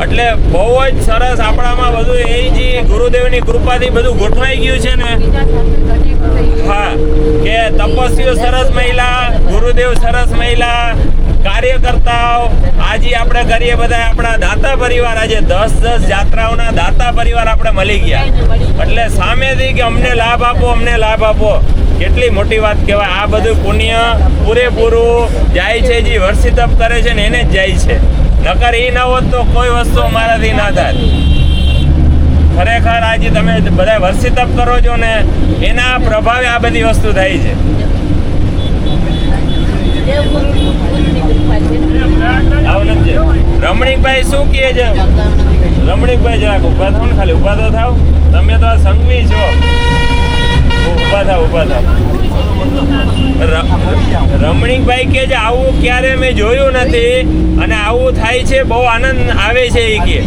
એટલે બહુ જ સરસ આપણામાં બધું એ જે ગુરુદેવની કૃપાથી બધું ગોઠવાઈ ગયું છે ને. હા, કે તપસ્વીઓ સરસ મહિલા, ગુરુદેવ સરસ મહિલા, કાર્યકર્તાઓ આજે આપણે કરીએ બધા આપણા દાતા પરિવાર. આજે 10-10 યાત્રાઓના દાતા પરિવાર આપણે મળી ગયા. એટલે સામેથી કે અમને લાભ આપો, અમને લાભ આપો. કેટલી મોટી વાત કહેવાય. આ બધું પુણ્ય પૂરેપૂરું જાય છે જે વર્ષી તપ કરે છે ને એને જ જાય છે. નકર એ ન હોત તો કોઈ વસ્તુ અમારાથી ના થાય. ખરેખર આજે તમે બધા વર્ષી તપ કરો છો ને એના પ્રભાવે આ બધી વસ્તુ થાય છે. રમણીકભાઈ શું કહે છે? રમણીકભાઈ જરાક ઉભા થાવ ને, ખાલી ઉભા તો થાવ. તમે તો આ સંઘવી છો. ઉભા થાવ. રમણીકભાઈ કે છે આવું ક્યારે મેં જોયું નથી અને આવું થાય છે, બહુ આનંદ આવે છે. એ કે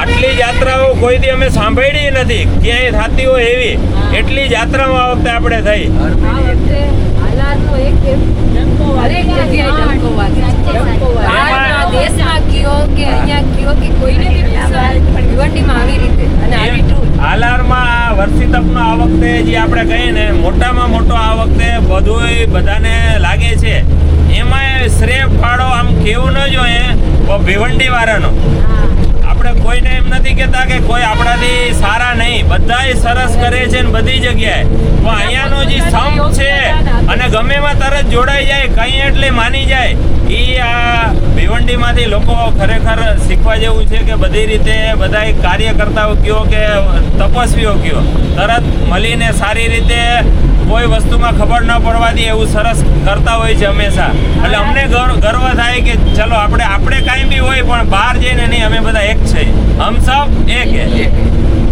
આટલી યાત્રાઓ કોઈથી અમે સાંભળી નથી ક્યાંય થતી હોય એવી. એટલી યાત્રાઓ આ વખતે આપણે થઈ. હાલારમાં વર્ષી તપનો આ વખતે જે આપણે કહીએ ને મોટામાં મોટો આ વખતે બધું બધાને લાગે છે. એમાં શ્રેય ફાળો આમ કેવું ન જોઈએ ભિવંડી વાળાનો. આપણે કોઈને એમ નથી કહેતા કે કોઈ આપણાથી સારા નહીં, બધાય સરસ કરે છે ને બધી જગ્યાએ. તો અહીંયાનો જે સંપ છે અને ગમે એમાં તરત જોડાઈ જાય, કંઈ એટલે માની જાય. એ આ ભિવંડીમાંથી લોકો ખરેખર શીખવા જેવું છે કે બધી રીતે બધા કાર્યકર્તાઓ કયો કે તપસ્વીઓ કયો તરત મળીને સારી રીતે કોઈ વસ્તુમાં ખબર ન પડવા દે એવું સરસ કરતા હોય છે હંમેશા. એટલે અમને ગર્વ થાય કે ચલો આપણે કાંઈ બી હોય પણ બહાર જઈને નહીં, અમે બધા એક છે. હમ સબ એક હે.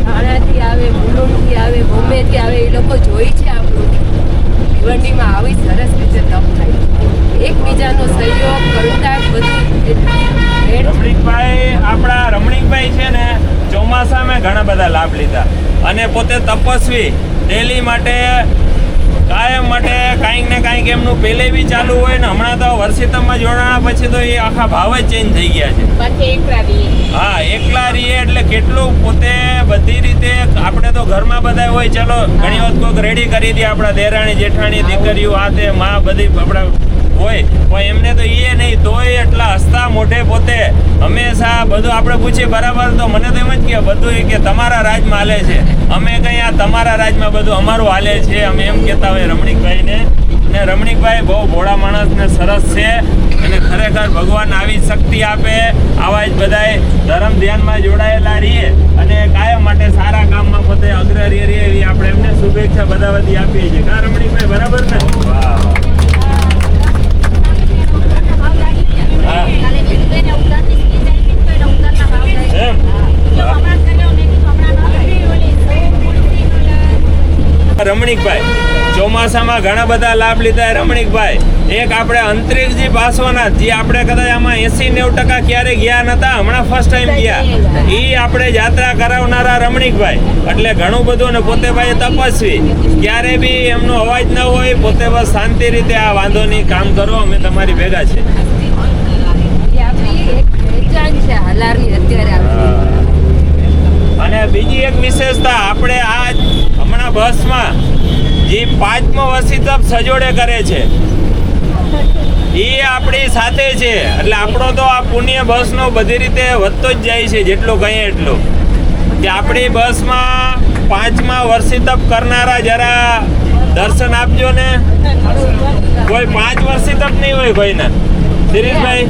થાણાથી આવે, મુલુંડથી આવે, બોમ્બેથી આવે, એ લોકો જોઈ છે આપણું ભિવંડીમાં આવી સરસ રીતે તપ થાય છે. એકબીજાનો સહયોગ કરુણા બધું રમણીકભાઈ, આપણા રમણીકભાઈ છે ને ચોમાસામાં ઘણા બધા લાભ લીધા અને પોતે તપસ્વી ડેલી માટે કાયમ માટે કાંઈક ને કાંઈક એમનું પહેલે બી ચાલુ હોય ને હમણાં તો વર્ષિતમમાં જોડાણા પછી તો એ આખા ભાવ જ ચેન્જ થઈ ગયા છે. હા, એકલા રહીએ એટલે કેટલું પોતે બધી રીતે આપણે તો ઘરમાં બધા હોય, ચલો ઘણી વખત કોઈક રેડી કરી દે આપણા દેરાણી જેઠાણી દીકરીઓ આ તે માં બધી આપણા હોય પણ એમને તો એ નહીં તોય એટલા હસતા મોઢે પોતે હંમેશા બધું આપણે પૂછીએ બરાબર તો મને તો એમ જ કે બધું એ કે તમારા રાજમાં હાલે છે, અમે કંઈ આ તમારા રાજમાં બધું અમારું હાલે છે, અમે એમ કહેતા હોય રમણીકભાઈને. ને રમણીકભાઈ બહુ ભોળા માણસ ને સરસ છે અને ખરેખર ભગવાન આવી શક્તિ આપે, આવા જ બધાય ધર્મ ધ્યાનમાં જોડાયેલા રહીએ અને કાયમ માટે સારા કામમાં પોતે અગ્રણી રહીએ એવી આપણે એમને શુભેચ્છા બધા બધી આપીએ છીએ. કા રમણીકભાઈ બરાબર ને? વાહ. રમણીકભાઈ ચોમાસામાં ઘણા બધા લાભ લીધા. રમણીકભાઈ એક આપણે અંતરિક્ષજી પાર્શ્વનાથ જે આપણે કદાચ આમાં 80-90% ક્યારે ગયા નતા, હમણાં ફર્સ્ટ ટાઈમ ગયા, એ આપણે યાત્રા કરાવનારા રમણીકભાઈ એટલે ઘણું બધું. ને પોતે ભાઈ તપસ્વી, ક્યારે બી એમનો અવાજ ન હોય, પોતે બસ શાંતિ રીતે આ વાંધો નહીં કામ કરો, અમે તમારી ભેગા છે. અને બીજી એક વિશેષતા આપણે આ હમણાં બસમાં જે 5મો વર્ષી તપ સજોડે કરે છે એ આપણી સાથે છે એટલે આપણો તો આ પુણ્ય બસનો બધી રીતે વધતો જ જાય છે, જેટલો કહીએ એટલો. કે આપણી બસમાં 5મા વર્ષી તપ કરનારા જરા દર્શન આપજો ને. કોઈ 5 વર્ષી તપ નહીં હોય કોઈના. શિરીષભાઈ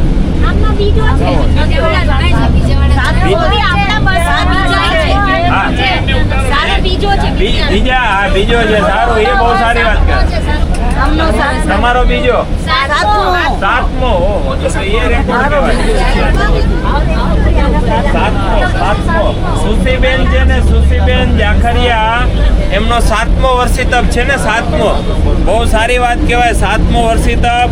બીજો છે સારું, એ બહુ સારી વાત કરે. તમારો બીજો 7મો, એ રેકોર્ડ કહેવાય. સુશીબેન છે ને, સુશીબેન જાખરિયા, એમનો 7મો વર્ષી તપ છે ને, 7મો. બહુ સારી વાત કહેવાય. 7મો વર્ષી તપ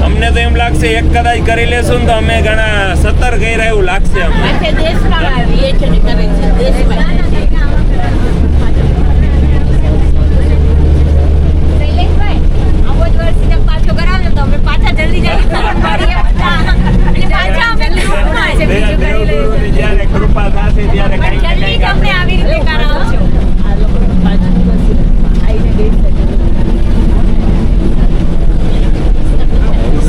અમને તો એમ લાગશે એક કદાચ કરી લેશું ને તો અમે ઘણા 17 કર્યા એવું લાગશે અમને. જ્યારે કૃપા થશે ત્યારે કંઈક આવી રીતે કરાવજો.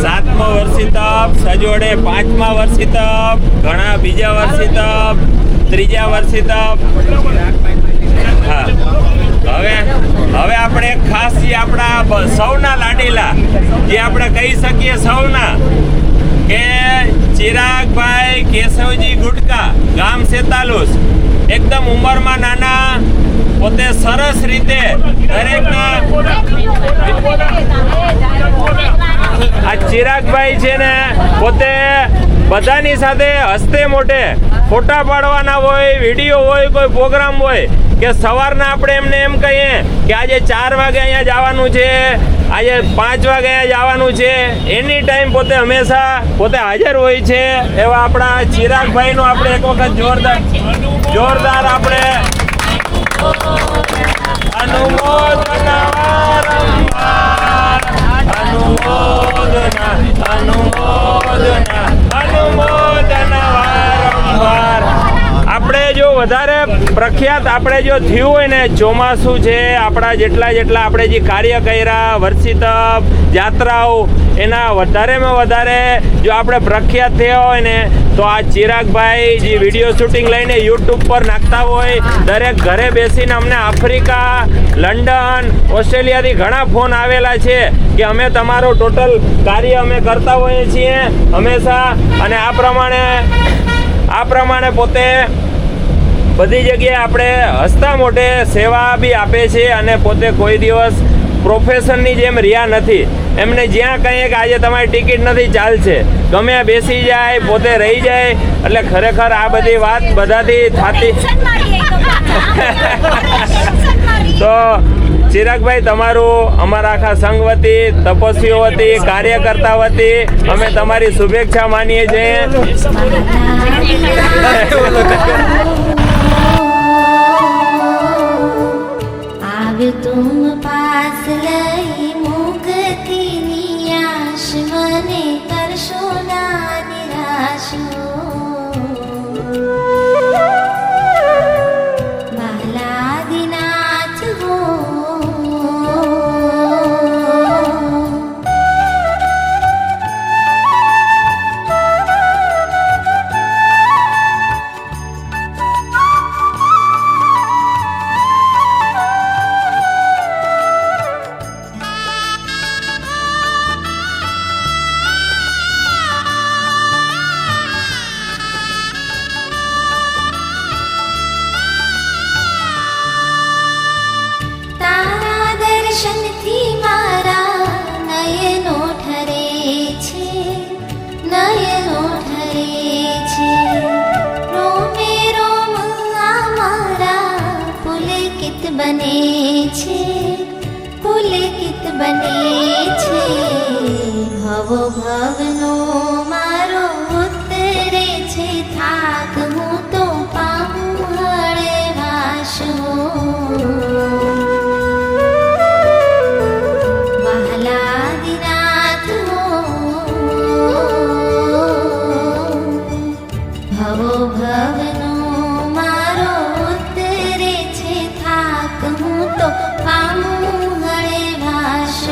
7મો વર્ષી તપ સજોડે, 5મા વર્ષી તપ, ઘણા બીજા વર્ષી તપ, 3જા વર્ષી તપ. હા, હવે આપણે એક ખાસ જે આપણા સૌના લાડીલા જે આપણે કહી શકીએ સૌના કે ચિરાગભાઈ કેશવજી ગુટકા, ગામ સેતાલુસ, એકદમ ઉંમરમાં નાના, પોતે સરસ રીતે દરેકના આ ચિરાગભાઈ છે ને પોતે બધાની સાથે હસ્તે મોઢે ફોટા પાડવાના હોય, વિડીયો હોય, કોઈ પ્રોગ્રામ હોય કે સવારના આપણે એમને એમ કહીએ કે આજે 4 વાગે અહીંયા જવાનું છે, આજે 5 વાગે અહીંયા જવાનું છે, એની ટાઈમ પોતે હંમેશા પોતે હાજર હોય છે. એવા આપણા ચિરાગભાઈનો આપણે એક વખત જોરદાર આપણે આપણે જો વધારે પ્રખ્યાત આપણે જો થયું હોય ને, ચોમાસું છે, આપણા જેટલા આપણે જે કાર્ય કર્યા, વર્ષી તપ, યાત્રાઓ, એના વધારેમાં વધારે જો આપણે પ્રખ્યાત થયા હોય ને તો આ ચિરાગભાઈ જે વિડીયો શૂટિંગ લઈને યુટ્યુબ પર નાખતા હોય, દરેક ઘરે બેસીને અમને આફ્રિકા, લંડન, ઓસ્ટ્રેલિયાથી ઘણા ફોન આવેલા છે કે અમે તમારો ટોટલ કાર્ય અમે કરતા હોઈએ છીએ હંમેશા. અને આ પ્રમાણે પોતે બધી જગ્યાએ આપણે હસતા મોઢે સેવા બી આપે છે અને પોતે કોઈ દિવસ પ્રોફેશનની જેમ રહ્યા નથી. એમને જ્યાં કહીએ કે આજે તમારી ટિકિટ નથી, ચાલશે, ગમે બેસી જાય, પોતે રહી જાય. એટલે ખરેખર આ બધી વાત બધાથી થતી તો ચિરાગભાઈ, તમારું અમારા આખા સંઘ વતી, તપસ્વીઓ વતી, કાર્યકર્તા વતી અમે તમારી શુભેચ્છા માનીએ છીએ. આવ્યો તુમ પાસ લઈ મુક્તિની આશ, મને કરશો ના નિરાશ. બાલાદિનાથ હો, તારા દર્શનથી મારા નયનો ઠરે છે, નયનો ઠરે છે. રોમે રોમ આ મારા પુલકિત બને છે, પુલકિત બને છે. ભવો ભવનો મારો ઉતરે છે થાક, હું તો પામું હળવાશ. બાલાદિનાથ હો, ભવો ભવનો મારો ઉતરે છે થાક, હું તો પામું હળવાશ.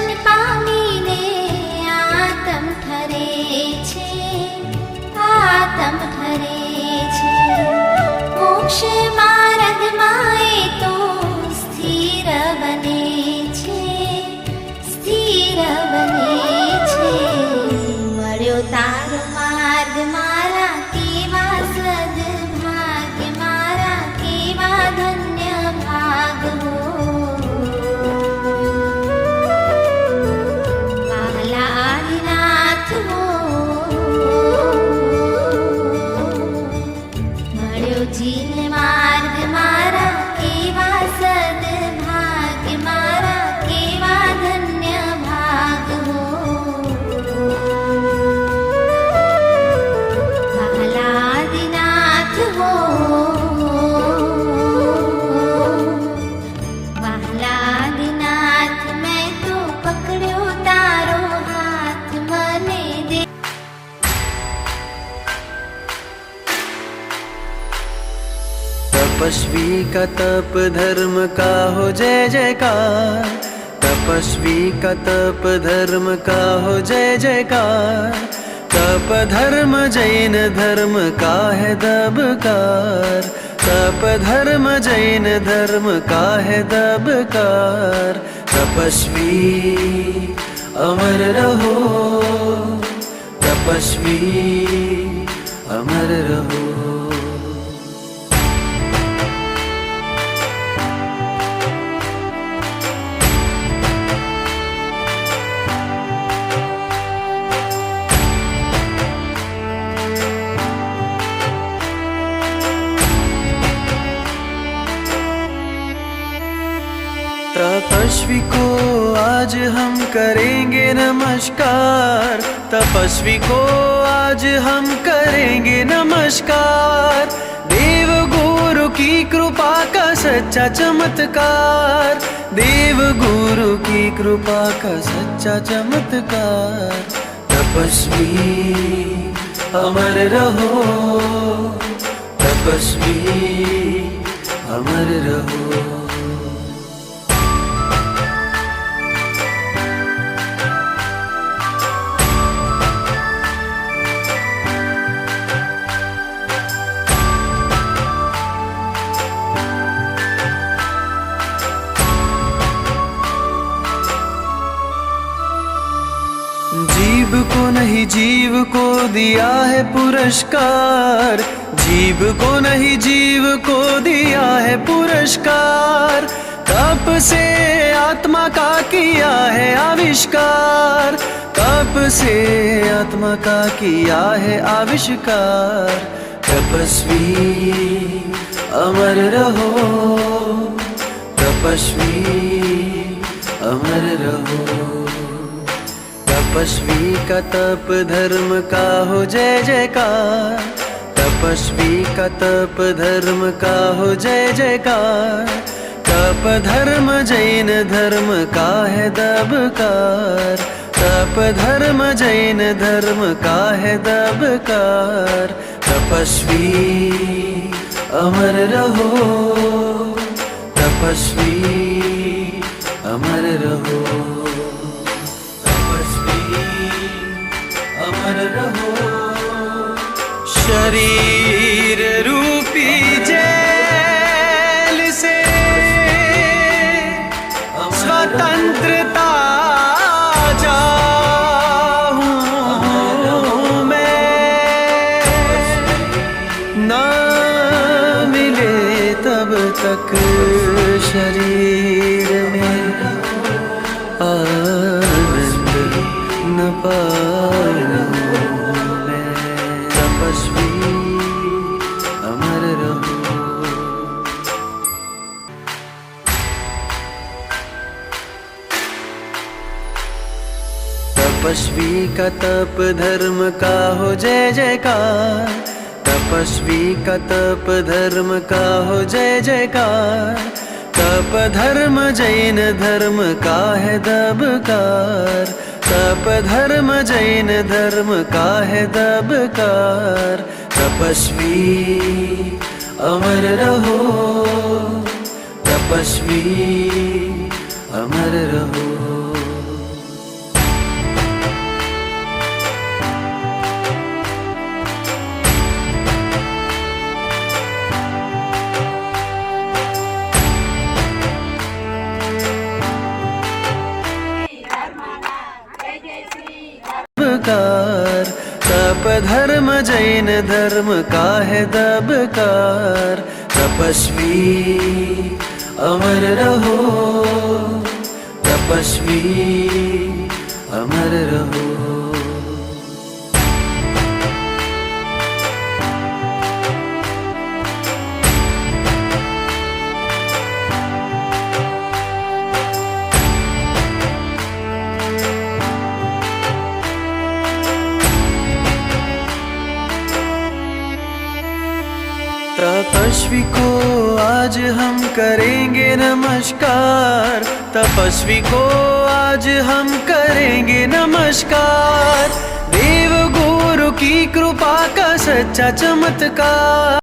દર્શન પામીને આતમ ઠરે છે, આતમ ઠરે છે. મોક્ષ માર્ગમાં એ તો સ્થિર બને છે, સ્થિર બને છે. મળ્યો તારો માર્ગ મારા કેવા સદભાગ્ય, મારા કેવા ધન્ય ભાગ હો. વહાલા આદિનાથ હો, મળ્યો જીન માર્ગ મારા કેવા સદભાગ્ય, મારા કેવા ધન્ય ભાગ હો. વહાલા આદિનાથ હો, વહાલા આદિનાથ મેં તો પકડ્યો તારો હાથ, મને દે. तपस्वी का तप धर्म का हो जय जयकार, तपस्वी का तप धर्म का हो जय जयकार. तप धर्म जैन धर्म का है दबकार, तप धर्म जैन धर्म का है दबकार. तपस्वी अमर रहो, तपस्वी अमर रहो. तपस्वी को आज हम करेंगे नमस्कार, तपस्वी को आज हम करेंगे नमस्कार. देव गुरु की कृपा का सच्चा चमत्कार, देव गुरु की कृपा का सच्चा चमत्कार. तपस्वी अमर रहो, तपस्वी अमर रहो. जीव को नहीं जीव को दिया है पुरस्कार, जीव को नहीं जीव को दिया है पुरस्कार. तप से आत्मा का किया है आविष्कार, तप से आत्मा का किया है आविष्कार. तपस्वी अमर रहो, तपस्वी अमर रहो. तपस्वी का तप धर्म का हो जय जयकार, तपस्वी का तप धर्म का हो जय जयकार. तप धर्म जैन धर्म का है दबकार, तप धर्म जैन धर्म का है दबकार. तपस्वी अमर रहो, तपस्वी अमर रहो. अमर रहो. शरीर रूपी जेल से स्वतंत्रता चाहूं मैं, ना मिले तब तक शरीर में आनंद न पाऊं मैं. तपस्वी अमर रहो. तपस्वी का तप धर्म का हो जय जयकार, तपस्वी का तप धर्म का हो जय जयकार. तप धर्म जैन धर्म का है दबकार, तप धर्म जैन धर्म का है दबकार. तपस्वी अमर रहो, तपस्वी अमर रहो. नकार, तप धर्म जैन धर्म का है दबकार। तपस्वी अमर रहो, तपस्वी अमर रहो। तपस्वी को आज हम करेंगे नमस्कार, तपस्वी को आज हम करेंगे नमस्कार। देव गुरु की कृपा का सच्चा चमत्कार।